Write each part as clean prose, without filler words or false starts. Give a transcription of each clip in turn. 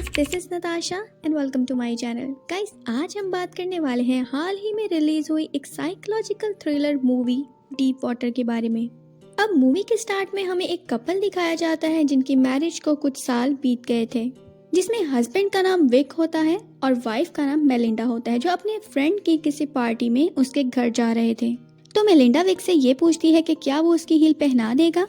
This is Natasha and welcome to my channel. Guys, आज हम बात करने वाले हैं हाल ही में रिलीज हुई एक psychological thriller movie deep water के बारे में। अब मूवी के स्टार्ट में हमें एक कपल दिखाया जाता है जिनकी मैरिज को कुछ साल बीत गए थे, जिसमें हस्बैंड का नाम विक होता है और वाइफ का नाम मेलिंडा होता है, जो अपने फ्रेंड की किसी पार्टी में उसके घर जा रहे थे। तो मेलिंडा विक से ये पूछती है कि क्या वो उसकी हील पहना देगा,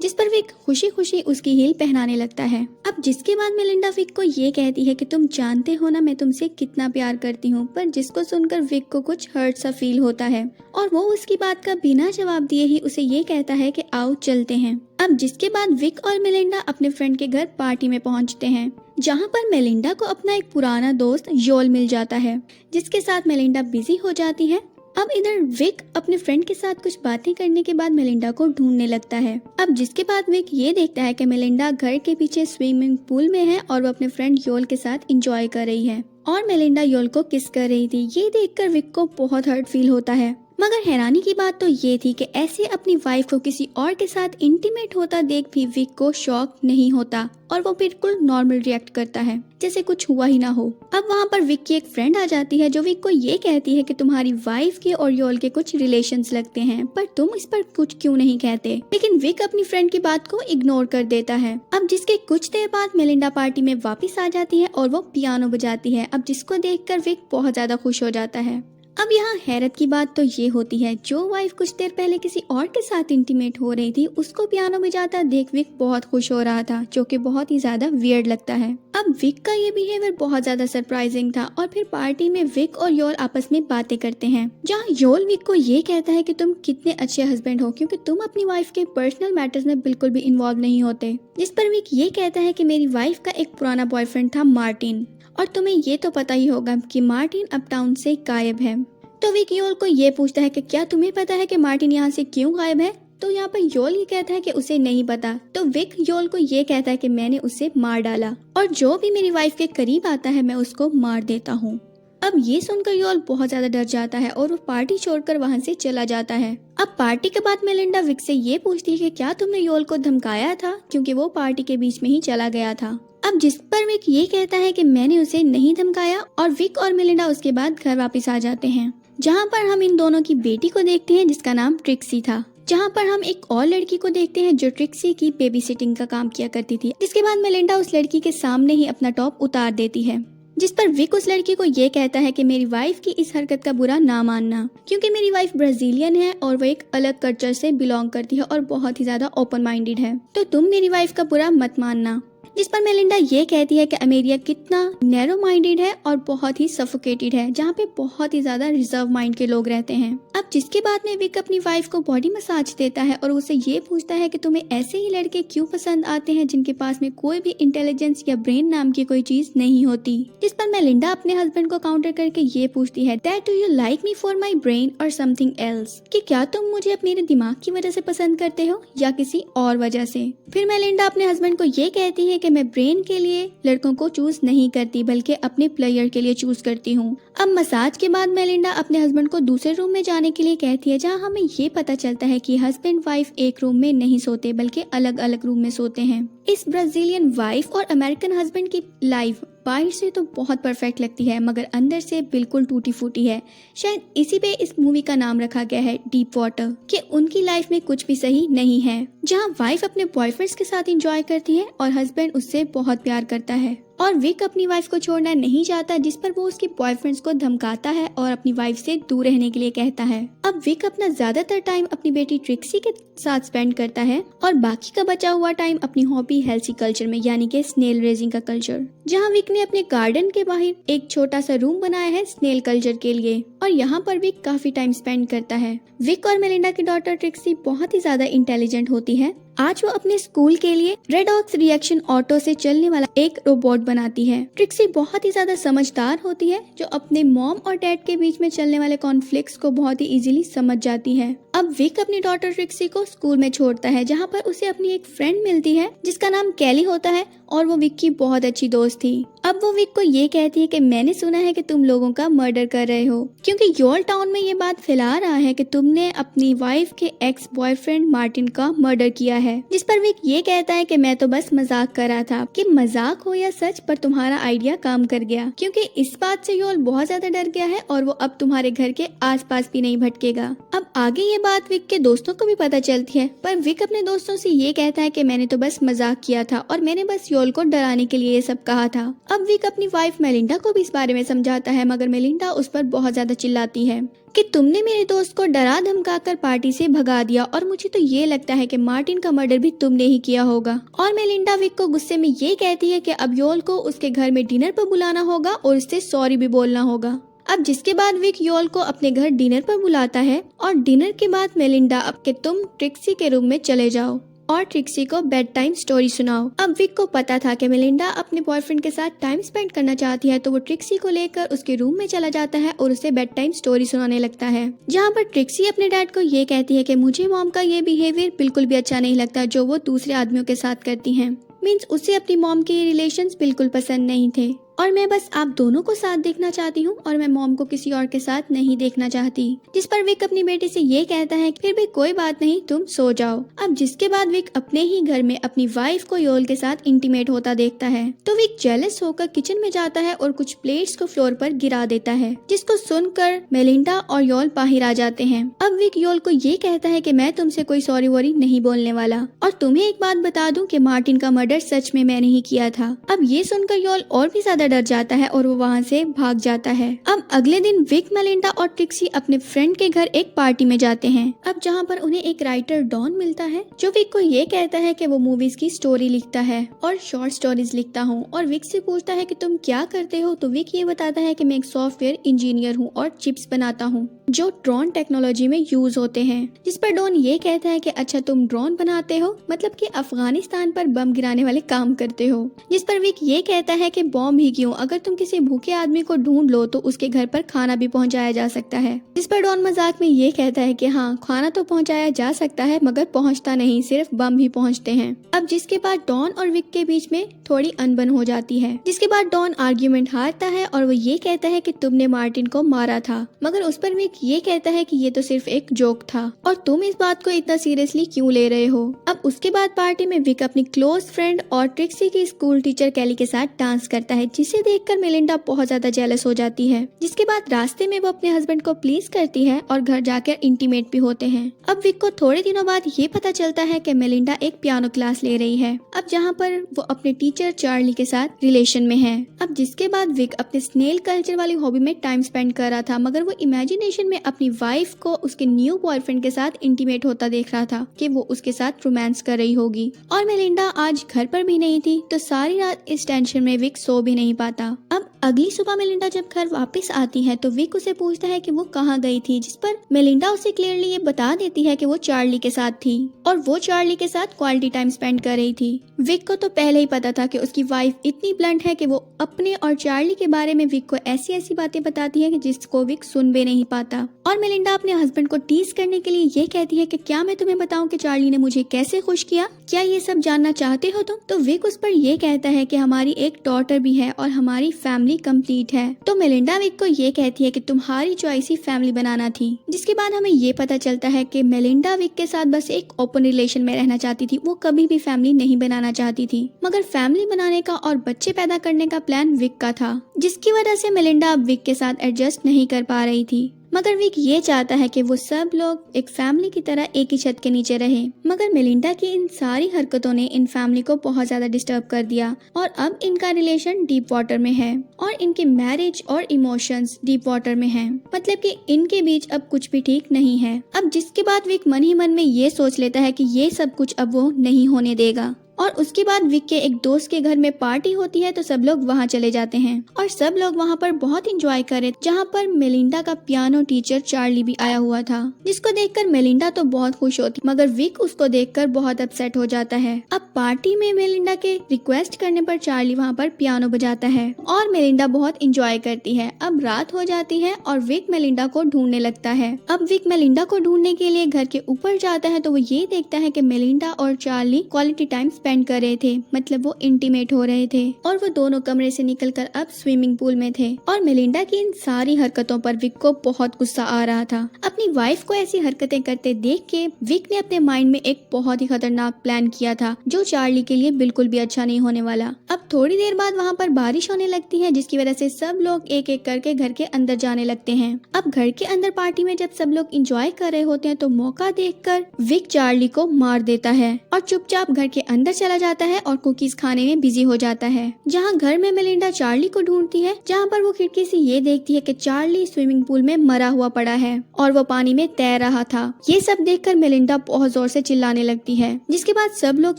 जिस पर विक खुशी खुशी उसकी हील पहनाने लगता है। अब जिसके बाद मेलिंडा विक को ये कहती है कि तुम जानते हो ना मैं तुमसे कितना प्यार करती हूँ, पर जिसको सुनकर विक को कुछ हर्ट सा फील होता है और वो उसकी बात का बिना जवाब दिए ही उसे ये कहता है कि आओ चलते हैं। अब जिसके बाद विक और मेलिंडा अपने फ्रेंड के घर पार्टी में पहुँचते हैं, जहाँ पर मेलिंडा को अपना एक पुराना दोस्त योल मिल जाता है, जिसके साथ मेलिंडा बिजी हो जाती है। अब इधर विक अपने फ्रेंड के साथ कुछ बातें करने के बाद मेलिंडा को ढूंढने लगता है। अब जिसके बाद विक ये देखता है कि मेलिंडा घर के पीछे स्विमिंग पूल में है और वो अपने फ्रेंड योल के साथ एंजॉय कर रही है और मेलिंडा योल को किस कर रही थी। ये देखकर विक को बहुत हर्ट फील होता है, मगर हैरानी की बात तो ये थी कि ऐसे अपनी वाइफ को किसी और के साथ इंटीमेट होता देख भी विक को शॉक नहीं होता और वो बिल्कुल नॉर्मल रिएक्ट करता है जैसे कुछ हुआ ही ना हो। अब वहाँ पर विक की एक फ्रेंड आ जाती है जो विक को ये कहती है कि तुम्हारी वाइफ के और योल के कुछ रिलेशंस लगते हैं, पर तुम इस पर कुछ क्यों नहीं कहते। लेकिन विक अपनी फ्रेंड की बात को इग्नोर कर देता है। अब जिसके कुछ देर बाद मेलिंडा पार्टी में वापस आ जाती है और वो पियानो बजाती है। अब जिसको देखकर विक बहुत ज्यादा खुश हो जाता है। अब यहाँ हैरत की बात तो ये होती है, जो वाइफ कुछ देर पहले किसी और के साथ इंटीमेट हो रही थी उसको पियानो बजाता देख विक बहुत खुश हो रहा था, जो कि बहुत ही ज्यादा वियर्ड लगता है। अब विक का ये बिहेवियर बहुत ज्यादा सरप्राइजिंग था और फिर पार्टी में विक और योल आपस में बातें करते हैं, जहाँ योल विक को ये कहता है कि तुम कितने अच्छे हस्बैंड हो क्योंकि तुम अपनी वाइफ के पर्सनल मैटर्स में बिल्कुल भी इन्वॉल्व नहीं होते। जिस पर विक ये कहता है कि मेरी वाइफ का एक पुराना बॉयफ्रेंड था मार्टिन, और तुम्हें ये तो पता ही होगा कि मार्टिन अब टाउन से गायब है। तो विक योल को ये पूछता है कि क्या तुम्हें पता है कि मार्टिन यहाँ से क्यों गायब है। तो यहाँ पर योल ये कहता है कि उसे नहीं पता। तो विक योल को ये कहता है कि मैंने उसे मार डाला और जो भी मेरी वाइफ के करीब आता है मैं उसको मार देता हूँ। अब ये सुनकर योल बहुत ज्यादा डर जाता है और वो पार्टी छोड़कर वहाँ से चला जाता है। अब पार्टी के बाद मेलिंडा विक से ये पूछती है कि क्या तुमने योल को धमकाया था, क्योंकि वो पार्टी के बीच में ही चला गया था। अब जिस पर विक ये कहता है कि मैंने उसे नहीं धमकाया और विक और मेलिंडा उसके बाद घर वापस आ जाते हैं, जहाँ पर हम इन दोनों की बेटी को देखते हैं जिसका नाम ट्रिक्सी था। जहाँ पर हम एक और लड़की को देखते हैं जो ट्रिक्सी की बेबी सिटिंग का काम किया करती थी। जिसके बाद मेलिंडा उस लड़की के सामने ही अपना टॉप उतार देती है, जिस पर विक उस लड़की को ये कहता है कि मेरी वाइफ की इस हरकत का बुरा ना मानना, क्योंकि मेरी वाइफ ब्राजीलियन है और वो एक अलग कल्चर से बिलोंग करती है और बहुत ही ज्यादा ओपन माइंडेड है, तो तुम मेरी वाइफ का बुरा मत मानना। जिस पर मेलिंडा ये कहती है कि अमेरिया कितना नैरो माइंडेड है और बहुत ही सफोकेटेड है, जहाँ पे बहुत ही ज्यादा रिजर्व माइंड के लोग रहते हैं। अब जिसके बाद में विक अपनी वाइफ को बॉडी मसाज देता है और उसे ये पूछता है कि तुम्हें ऐसे ही लड़के क्यों पसंद आते हैं जिनके पास में कोई भी इंटेलिजेंस या ब्रेन नाम की कोई चीज नहीं होती। जिस पर मेलिंडा अपने हस्बैंड को काउंटर करके ये पूछती है that do you like me for my brain और समथिंग एल्स, कि क्या तुम मुझे मेरे दिमाग की वजह से पसंद करते हो या किसी और वजह से। फिर मेलिंडा अपने हस्बैंड को ये कहती है कि मैं ब्रेन के लिए लड़कों को चूज नहीं करती बल्कि अपने प्लेयर के लिए चूज करती हूँ। अब मसाज के बाद मेलिंडा अपने हस्बैंड को दूसरे रूम में जाने के लिए कहती है, जहाँ हमें ये पता चलता है कि हस्बैंड वाइफ एक रूम में नहीं सोते बल्कि अलग अलग रूम में सोते हैं। इस ब्राजीलियन वाइफ और अमेरिकन हस्बैंड की लाइफ बाहर से तो बहुत परफेक्ट लगती है मगर अंदर से बिल्कुल टूटी फूटी है। शायद इसी पे इस मूवी का नाम रखा गया है डीप वाटर, कि उनकी लाइफ में कुछ भी सही नहीं है, जहाँ वाइफ अपने बॉयफ्रेंड्स के साथ एंजॉय करती है और हस्बैंड उससे बहुत प्यार करता है और विक अपनी वाइफ को छोड़ना नहीं चाहता, जिस पर वो उसके बॉयफ्रेंड्स को धमकाता है और अपनी वाइफ से दूर रहने के लिए कहता है। अब विक अपना ज्यादातर टाइम अपनी बेटी ट्रिक्सी के साथ स्पेंड करता है और बाकी का बचा हुआ टाइम अपनी हॉबी हेल्सी कल्चर में, यानी कि स्नेल रेजिंग का कल्चर, जहाँ विक ने अपने गार्डन के बाहर एक छोटा सा रूम बनाया है स्नेल कल्चर के लिए और यहाँ पर विक काफी टाइम स्पेंड करता है। विक और मेलिंडा की डॉटर ट्रिक्सी बहुत ही ज्यादा इंटेलिजेंट होती है। आज वो अपने स्कूल के लिए रेडॉक्स रिएक्शन ऑटो से चलने वाला एक रोबोट बनाती है। ट्रिक्सी बहुत ही ज्यादा समझदार होती है, जो अपने मॉम और डैड के बीच में चलने वाले कॉन्फ्लिक्ट्स को बहुत ही इजीली समझ जाती है। अब विक अपनी डॉटर ट्रिक्सी को स्कूल में छोड़ता है, जहाँ पर उसे अपनी एक फ्रेंड मिलती है जिसका नाम कैली होता है और वो विक की बहुत अच्छी दोस्त थी। अब वो विक को ये कहती है कि मैंने सुना है कि तुम लोगों का मर्डर कर रहे हो, क्योंकि योल टाउन में ये बात फैला रहा है कि तुमने अपनी वाइफ के एक्स बॉयफ्रेंड मार्टिन का मर्डर किया है। जिस पर विक ये कहता है कि मैं तो बस मजाक कर रहा था, कि मजाक हो या सच, पर तुम्हारा आइडिया काम कर गया, क्योंकि इस बात से योल बहुत ज्यादा डर गया है और वो अब तुम्हारे घर के आसपास भी नहीं भटकेगा। अब आगे ये बात विक के दोस्तों को भी पता चलती है, पर विक अपने दोस्तों से ये कहता है कि मैंने तो बस मजाक किया था और मैंने बस योल को डराने के लिए ये सब कहा था। अब विक अपनी वाइफ मेलिंडा को भी इस बारे में समझाता है, मगर मेलिंडा उस पर बहुत ज्यादा चिल्लाती है कि तुमने मेरे दोस्त को डरा धमका कर पार्टी से भगा दिया और मुझे तो ये लगता है कि मार्टिन का मर्डर भी तुमने ही किया होगा। और मेलिंडा विक को गुस्से में ये कहती है कि अब योल को उसके घर में डिनर पर बुलाना होगा और उससे सॉरी भी बोलना होगा। अब जिसके बाद विक योल को अपने घर डिनर पर बुलाता है और डिनर के बाद मेलिंडा अब के तुम ट्रिक्सी के रूम में चले जाओ और ट्रिक्सी को बेड टाइम स्टोरी सुनाओ। अब विक को पता था कि मेलिंडा अपने बॉयफ्रेंड के साथ टाइम स्पेंड करना चाहती है, तो वो ट्रिक्सी को लेकर उसके रूम में चला जाता है और उसे बेड टाइम स्टोरी सुनाने लगता है, जहाँ पर ट्रिक्सी अपने डैड को ये कहती है कि मुझे मॉम का ये बिहेवियर बिल्कुल भी अच्छा नहीं लगता जो वो दूसरे आदमियों के साथ करती हैं। मीन्स उसे अपनी मॉम के रिलेशंस बिल्कुल पसंद नहीं थे और मैं बस आप दोनों को साथ देखना चाहती हूँ और मैं मॉम को किसी और के साथ नहीं देखना चाहती। जिस पर विक अपनी बेटी से ये कहता है फिर भी कोई बात नहीं, तुम सो जाओ। अब जिसके बाद विक अपने ही घर में अपनी वाइफ को योल के साथ इंटीमेट होता देखता है, तो विक जेलस होकर किचन में जाता है और कुछ प्लेट्स को फ्लोर पर गिरा देता है, जिसको सुनकर मेलिंडा और योल बाहर आ जाते हैं। अब विक योल को ये कहता है कि मैं तुमसे कोई सॉरी वॉरी नहीं बोलने वाला और तुम्हें एक बात बता दूं कि मार्टिन का मर्डर सच में मैंने ही किया था। अब ये सुनकर योल और भी ज्यादा डर जाता है और वो वहाँ से भाग जाता है। अब अगले दिन विक, मेलिंडा और ट्रिक्सी अपने फ्रेंड के घर एक पार्टी में जाते हैं। अब जहाँ पर उन्हें एक राइटर डॉन मिलता है जो विक को ये कहता है कि वो मूवीज की स्टोरी लिखता है और शॉर्ट स्टोरीज लिखता हूँ, और विक से पूछता है कि तुम क्या करते हो, तो विक ये बताता है कि मैं एक सॉफ्टवेयर इंजीनियर हूँ और चिप्स बनाता हूँ जो ड्रोन टेक्नोलॉजी में यूज होते हैं। जिस पर डॉन ये कहता है कि अच्छा तुम ड्रोन बनाते हो, मतलब कि अफगानिस्तान पर बम गिराने वाले काम करते हो। जिस पर विक ये कहता है कि बॉम्ब ही क्यों, अगर तुम किसी भूखे आदमी को ढूंढ लो तो उसके घर पर खाना भी पहुंचाया जा सकता है। जिस पर डॉन मजाक में ये कहता है कि हाँ, खाना तो पहुंचाया जा सकता है मगर पहुंचता नहीं, सिर्फ बम ही पहुंचते हैं। अब जिसके बाद डॉन और विक के बीच में थोड़ी अनबन हो जाती है, जिसके बाद डॉन आर्ग्यूमेंट हारता है और वो ये कहता है कि तुमने मार्टिन को मारा था, मगर उस पर विक ये कहता है कि ये तो सिर्फ एक जोक था और तुम इस बात को इतना सीरियसली क्यों ले रहे हो। अब उसके बाद पार्टी में विक अपनी क्लोज फ्रेंड और ट्रिक्सी की स्कूल टीचर कैली के साथ डांस करता है, जिसे देखकर मेलिंडा बहुत ज्यादा जेलस हो जाती है। जिसके बाद रास्ते में वो अपने हस्बैंड को प्लीज करती है और घर जाकर इंटीमेट भी होते हैं। अब विक को थोड़े दिनों बाद ये पता चलता है कि मेलिंडा एक पियानो क्लास ले रही है, अब जहाँ पर वो अपने टीचर चार्ली के साथ रिलेशन में है। अब जिसके बाद विक अपने स्नेल कल्चर वाली हॉबी में टाइम स्पेंड कर रहा था, मगर वो इमेजिनेशन में अपनी वाइफ को उसके न्यू बॉयफ्रेंड के साथ इंटीमेट होता देख रहा था कि वो उसके साथ रोमांस कर रही होगी। और मेलिंडा आज घर पर भी नहीं थी, तो सारी रात इस टेंशन में विक सो भी नहीं पाता। अब अगली सुबह मेलिंडा जब घर वापस आती है तो विक उसे पूछता है कि वो कहाँ गई थी, जिस पर मेलिंडा उसे क्लियरली ये बता देती है कि वो चार्ली के साथ थी और वो चार्ली के साथ क्वालिटी टाइम स्पेंड कर रही थी। विक को तो पहले ही पता था कि उसकी वाइफ इतनी ब्लंट है कि वो अपने और चार्ली के बारे में विक को ऐसी ऐसी बातें बताती है कि जिसको विक सुन भी नहीं पाता। और मेलिंडा अपने हस्बैंड को टीज करने के लिए ये कहती है कि क्या मैं तुम्हें बताऊं कि चार्ली ने मुझे कैसे खुश किया, क्या ये सब जानना चाहते हो तुम? तो विक उस पर ये कहता है कि हमारी एक डॉटर भी है और हमारी फैमिली कंप्लीट है। तो मेलिंडा विक को ये कहती है कि तुम्हारी चॉइस ही फैमिली बनाना थी। जिसके बाद हमें ये पता चलता है कि मेलिंडा विक के साथ बस एक ओपन रिलेशन में रहना चाहती थी, वो कभी भी फैमिली नहीं बनाना चाहती थी, मगर फैमिली बनाने का और बच्चे पैदा करने का प्लान विक का था, जिसकी वजह से मेलिंडा अब विक के साथ एडजस्ट नहीं कर पा रही थी। मगर विक ये चाहता है कि वो सब लोग एक फैमिली की तरह एक ही छत के नीचे रहे। मगर मेलिंडा की इन सारी हरकतों ने इन फैमिली को बहुत ज्यादा डिस्टर्ब कर दिया और अब इनका रिलेशन डीप वाटर में है और इनके मैरिज और इमोशंस डीप वाटर में हैं। मतलब कि इनके बीच अब कुछ भी ठीक नहीं है। अब जिसके बाद विक मन ही मन में ये सोच लेता है कि ये सब कुछ अब वो नहीं होने देगा। और उसके बाद विक के एक दोस्त के घर में पार्टी होती है, तो सब लोग वहाँ चले जाते हैं और सब लोग वहाँ पर बहुत एंजॉय करे, जहाँ पर मेलिंडा का पियानो टीचर चार्ली भी आया हुआ था, जिसको देखकर मेलिंडा तो बहुत खुश होती, मगर विक उसको देखकर बहुत अपसेट हो जाता है। अब पार्टी में मेलिंडा के रिक्वेस्ट करने पर चार्ली वहाँ पर पियानो बजाता है और मेलिंडा बहुत एंजॉय करती है। अब रात हो जाती है और विक मेलिंडा को ढूंढने लगता है। अब विक मेलिंडा को ढूंढने के लिए घर के ऊपर जाता है, तो वो ये देखता है कि मेलिंडा और चार्ली क्वालिटी टाइम स्पेंड कर रहे थे, मतलब वो इंटीमेट हो रहे थे और वो दोनों कमरे से निकलकर अब स्विमिंग पूल में थे। और मेलिंडा की इन सारी हरकतों पर विक को बहुत गुस्सा आ रहा था। अपनी वाइफ को ऐसी हरकतें करते देख के विक ने अपने माइंड में एक बहुत ही खतरनाक प्लान किया था, जो चार्ली के लिए बिल्कुल भी अच्छा नहीं होने वाला। अब थोड़ी देर बाद वहाँ पर बारिश होने लगती है, जिसकी वजह से सब लोग एक एक करके घर के अंदर जाने लगते हैं। अब घर के अंदर पार्टी में जब सब लोग एंजॉय कर रहे होते हैं तो मौका देखकर विक चार्ली को मार देता है और चुपचाप घर के अंदर चला जाता है और कुकीज खाने में बिजी हो जाता है। जहाँ घर में मेलिंडा चार्ली को ढूंढती है, जहाँ पर वो खिड़की से ये देखती है कि चार्ली स्विमिंग पूल में मरा हुआ पड़ा है और वो पानी में तैर रहा था। ये सब देखकर मेलिंडा बहुत जोर से चिल्लाने लगती है, जिसके बाद सब लोग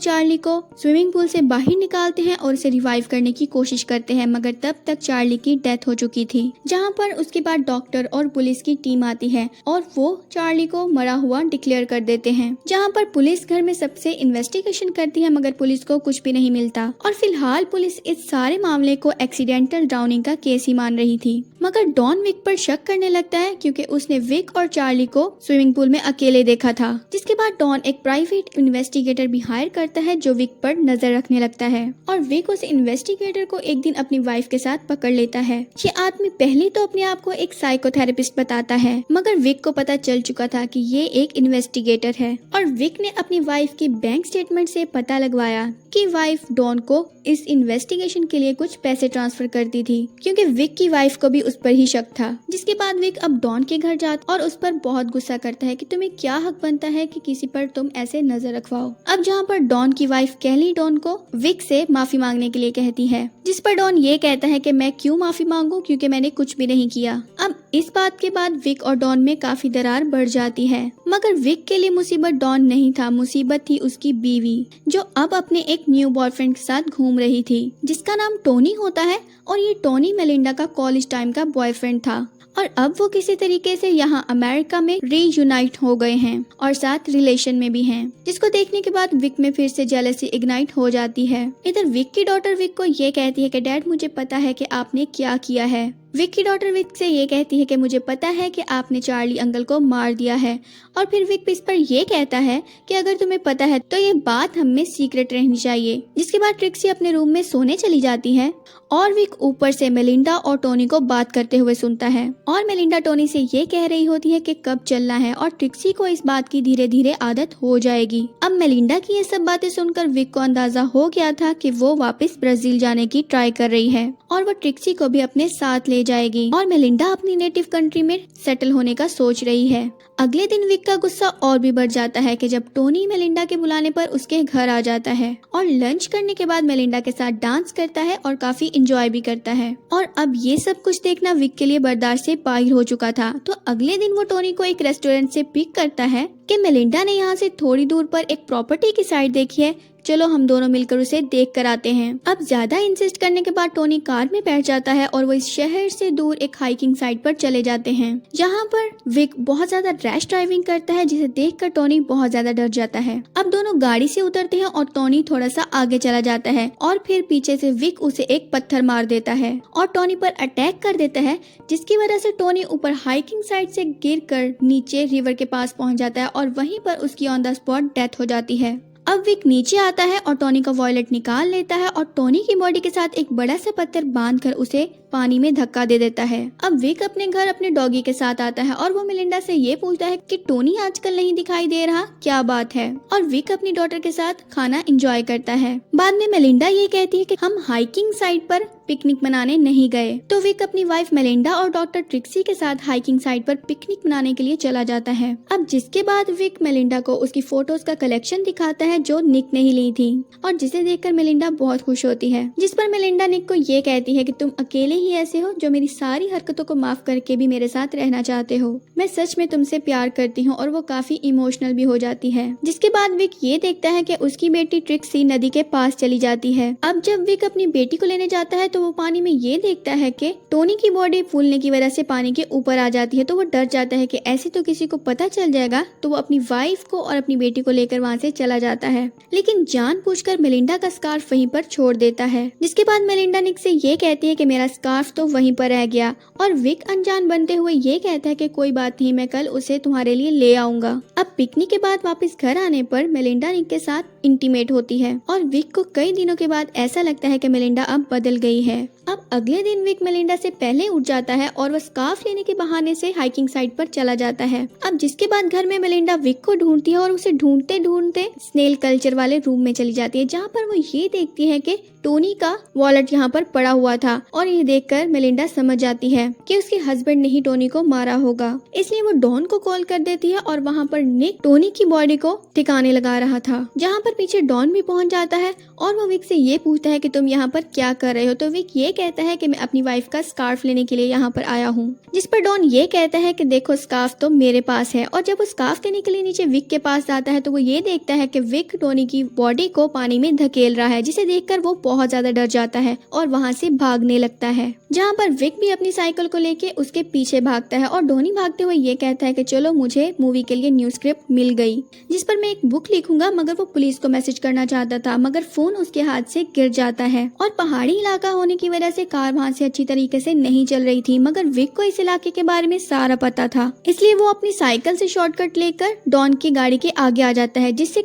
चार्ली को स्विमिंग पूल से बाहर निकालते हैं और उसे रिवाइव करने की कोशिश करते हैं, मगर तब तक चार्ली की डेथ हो चुकी थी। जहाँ पर उसके बाद डॉक्टर और पुलिस की टीम आती है और वो चार्ली को मरा हुआ डिक्लेयर कर देते हैं। जहाँ पर पुलिस घर में सबसे इन्वेस्टिगेशन करती है, मगर पुलिस को कुछ भी नहीं मिलता और फिलहाल पुलिस इस सारे मामले को एक्सीडेंटल ड्राउनिंग का केस ही मान रही थी। मगर डॉन विक पर शक करने लगता है क्योंकि उसने विक और चार्ली को स्विमिंग पूल में अकेले देखा था। जिसके बाद डॉन एक प्राइवेट इन्वेस्टिगेटर भी हायर करता है जो विक पर नजर रखने लगता है और विक उस इन्वेस्टिगेटर को एक दिन अपनी वाइफ के साथ पकड़ लेता है। ये आदमी पहले तो अपने आप को एक साइकोथेरेपिस्ट बताता है, मगर विक को पता चल चुका था कि ये एक इन्वेस्टिगेटर है और विक ने अपनी वाइफ की बैंक स्टेटमेंट से पता लगवाया कि वाइफ डॉन को इस इन्वेस्टिगेशन के लिए कुछ पैसे ट्रांसफर करती थी, क्योंकि विक की वाइफ को भी उस पर ही शक था। जिसके बाद विक अब डॉन के घर जाता और उस पर बहुत गुस्सा करता है कि तुम्हें क्या हक बनता है कि किसी पर तुम ऐसे नजर रखवाओ। अब जहाँ पर डॉन की वाइफ कैली डॉन को विक से माफी मांगने के लिए कहती है, जिस पर डॉन ये कहता है कि मैं क्यों माफी मांगू, क्योंकि मैंने कुछ भी नहीं किया। अब इस बात के बाद विक और डॉन में काफी दरार बढ़ जाती है, मगर विक के लिए मुसीबत डॉन नहीं था, मुसीबत थी उसकी बीवी, जो अब अपने एक न्यू बॉयफ्रेंड के साथ घूम रही थी, जिसका नाम टोनी होता है और ये टोनी मेलिंडा का कॉलेज टाइम का बॉयफ्रेंड था। और अब वो किसी तरीके से यहाँ अमेरिका में रीयूनाइट हो गए हैं और साथ रिलेशन में भी हैं, जिसको देखने के बाद विक में फिर से जेलसी इग्नाइट हो जाती है। इधर विक की डॉटर विक को ये कहती है कि डैड मुझे पता है कि आपने क्या किया है। विक की डॉटर विक से ये कहती है कि मुझे पता है कि आपने चार्ली अंकल को मार दिया है और फिर विक इस पर ये कहता है कि अगर तुम्हें पता है तो ये बात हमें सीक्रेट रहनी चाहिए। जिसके बाद ट्रिक्सी अपने रूम में सोने चली जाती है और विक ऊपर से मेलिंडा और टोनी को बात करते हुए सुनता है और मेलिंडा टोनी से ये कह रही होती है कि कब चलना है और ट्रिक्सी को इस बात की धीरे धीरे आदत हो जाएगी। अब मेलिंडा की ये सब बातें सुनकर विक को अंदाजा हो गया था कि वो वापस ब्राजील जाने की ट्राई कर रही है और वो ट्रिक्सी को भी अपने साथ ले जाएगी और मेलिंडा अपनी नेटिव कंट्री में सेटल होने का सोच रही है। अगले दिन विक का गुस्सा और भी बढ़ जाता है कि जब टोनी मेलिंडा के बुलाने पर उसके घर आ जाता है और लंच करने के बाद मेलिंडा के साथ डांस करता है और काफी इंजॉय भी करता है। और अब ये सब कुछ देखना विक के लिए बर्दाश्त से बाहर हो चुका था, तो अगले दिन वो टोनी को एक रेस्टोरेंट से पिक करता है कि मेलिंडा ने यहाँ से थोड़ी दूर पर एक प्रॉपर्टी की साइड देखी है, चलो हम दोनों मिलकर उसे देख कर आते हैं। अब ज्यादा इंसिस्ट करने के बाद टोनी कार में बैठ जाता है और वो इस शहर से दूर एक हाइकिंग साइट पर चले जाते हैं, जहाँ पर विक बहुत ज्यादा रैश ड्राइविंग करता है, जिसे देखकर टोनी बहुत ज्यादा डर जाता है। अब दोनों गाड़ी से उतरते हैं और टोनी थोड़ा सा आगे चला जाता है और फिर पीछे से विक उसे एक पत्थर मार देता है और टोनी पर अटैक कर देता है, जिसकी वजह से टोनी ऊपर हाइकिंग साइट से गिरकर नीचे रिवर के पास पहुंच जाता है और वहीं पर उसकी ऑन द स्पॉट डेथ हो जाती है। अब विक नीचे आता है और टोनी का वॉलेट निकाल लेता है और टोनी की बॉडी के साथ एक बड़ा सा पत्थर बांधकर उसे पानी में धक्का दे देता है। अब विक अपने घर अपने डॉगी के साथ आता है और वो मेलिंडा से ये पूछता है कि टोनी आजकल नहीं दिखाई दे रहा, क्या बात है। और विक अपनी डॉटर के साथ खाना एंजॉय करता है। बाद में मेलिंडा ये कहती है कि हम हाइकिंग साइट पर पिकनिक मनाने नहीं गए, तो विक अपनी वाइफ मेलिंडा और डॉक्टर ट्रिक्सी के साथ हाइकिंग साइट पर पिकनिक मनाने के लिए चला जाता है। अब जिसके बाद विक मेलिंडा को उसकी फोटोज का कलेक्शन दिखाता है जो निक ने ही ली थी और जिसे देखकर मेलिंडा बहुत खुश होती है। जिस पर मेलिंडा निक को ये कहती है कि तुम अकेले ही ऐसे हो जो मेरी सारी हरकतों को माफ करके भी मेरे साथ रहना चाहते हो। मैं सच में तुमसे प्यार करती हूँ और वो काफी इमोशनल भी हो जाती है। जिसके बाद विक ये देखता है कि उसकी बेटी ट्रिक्सी नदी के पास चली जाती है। अब जब विक अपनी बेटी को लेने जाता है तो वो पानी में ये देखता है कि टोनी की बॉडी फूलने की वजह से पानी के ऊपर आ जाती है, तो वो डर जाता है कि ऐसे तो किसी को पता चल जाएगा, तो वो अपनी वाइफ को और अपनी बेटी को लेकर वहाँ से चला जाता है, लेकिन जानबूझकर मेलिंडा का स्कार्फ वहीं पर छोड़ देता है। जिसके बाद मेलिंडा निक से ये कहती है कि मेरा स्कार्फ तो वहीं पर रह गया और विक अनजान बनते हुए ये कहता है कि कोई बात नहीं, मैं कल उसे तुम्हारे लिए ले आऊंगा। अब पिकनिक के बाद वापस घर आने पर मेलिंडा निक के साथ इंटीमेट होती है और विक को कई दिनों के बाद ऐसा लगता है कि मेलिंडा अब बदल गई है। अब अगले दिन विक मेलिंडा से पहले उठ जाता है और वह स्कार्फ लेने के बहाने से हाइकिंग साइट पर चला जाता है। अब जिसके बाद घर में मेलिंडा विक को ढूंढती है और उसे ढूंढते ढूंढते स्नेल कल्चर वाले रूम में चली जाती है, जहाँ पर वो ये देखती है कि टोनी का वॉलेट यहाँ पर पड़ा हुआ था और ये देखकर मेलिंडा समझ जाती है कि उसके हस्बैंड ने ही टोनी को मारा होगा। इसलिए वो डॉन को कॉल कर देती है और वहाँ पर निक टोनी की बॉडी को ठिकाने लगा रहा था, जहाँ पर पीछे डॉन भी पहुँच जाता है और वो विक से ये पूछता है कि तुम यहाँ पर क्या कर रहे हो। तो विक ये कहता है कि मैं अपनी वाइफ का स्कार्फ लेने के लिए यहाँ पर आया हूँ, जिस पर डॉन ये कहता है कि देखो स्कार्फ तो मेरे पास है। और जब वो स्कार्फ लेने के लिए नीचे विक के पास जाता है तो वो ये देखता है कि विक टोनी की बॉडी को पानी में धकेल रहा है, जिसे देखकर वो बहुत ज्यादा डर जाता है और वहाँ से भागने लगता है, जहाँ पर विक भी अपनी साइकिल को लेके उसके पीछे भागता है और डोनी भागते हुए ये कहता है कि चलो मुझे मूवी के लिए न्यू स्क्रिप्ट मिल गई, जिस पर मैं एक बुक लिखूंगा। मगर वो पुलिस को मैसेज करना चाहता था मगर फोन उसके हाथ से गिर जाता है और पहाड़ी इलाका होने की वजह से कार वहाँ से अच्छी तरीके से नहीं चल रही थी। मगर विक को इस इलाके के बारे में सारा पता था, इसलिए वो अपनी साइकिल से शॉर्टकट लेकर डॉन की गाड़ी के आगे आ जाता है, जिससे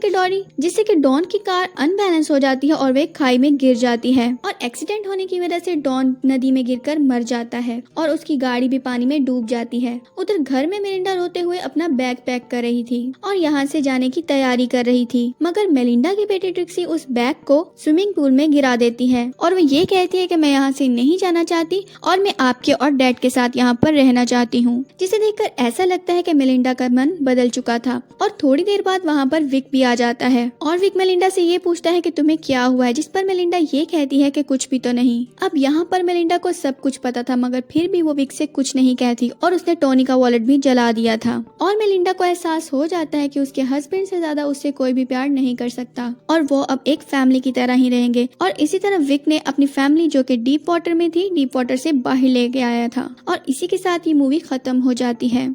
कि डॉन की कार अनबैलेंस हो जाती है और वे खाई में गिर जाती है और एक्सीडेंट होने की वजह से डॉन नदी में गिरकर मर जाता है और उसकी गाड़ी भी पानी में डूब जाती है। उधर घर में मेलिंडा रोते हुए अपना बैग पैक कर रही थी और यहाँ से जाने की तैयारी कर रही थी, मगर मेलिंडा की बेटी ट्रिक्सी उस बैग को स्विमिंग पूल में गिरा देती है और वो ये कहती है कि मैं यहाँ से नहीं जाना चाहती और मैं आपके और डैड के साथ यहाँ पर रहना चाहती हूँ, जिसे देखकर ऐसा लगता है कि मेलिंडा का मन बदल चुका था। और थोड़ी देर बाद वहाँ पर विक भी आ जाता है और विक मेलिंडा से ये पूछता है कि तुम्हें क्या हुआ है, जिस पर मेलिंडा ये कहती है कि कुछ भी तो नहीं। अब यहाँ पर मेलिंडा को सब कुछ पता था मगर फिर भी वो विक से कुछ नहीं कहती और उसने टोनी का वॉलेट भी जला दिया था और मेलिंडा को एहसास हो जाता है कि उसके हस्बैंड से ज्यादा उससे कोई भी प्यार नहीं कर सकता और वो अब एक फैमिली की तरह ही रहेंगे। और इसी तरह विक ने अपनी फैमिली जो कि डीप वाटर में थी, डीप वाटर से बाहर ले के आया था और इसी के साथ ये मूवी खत्म हो जाती है।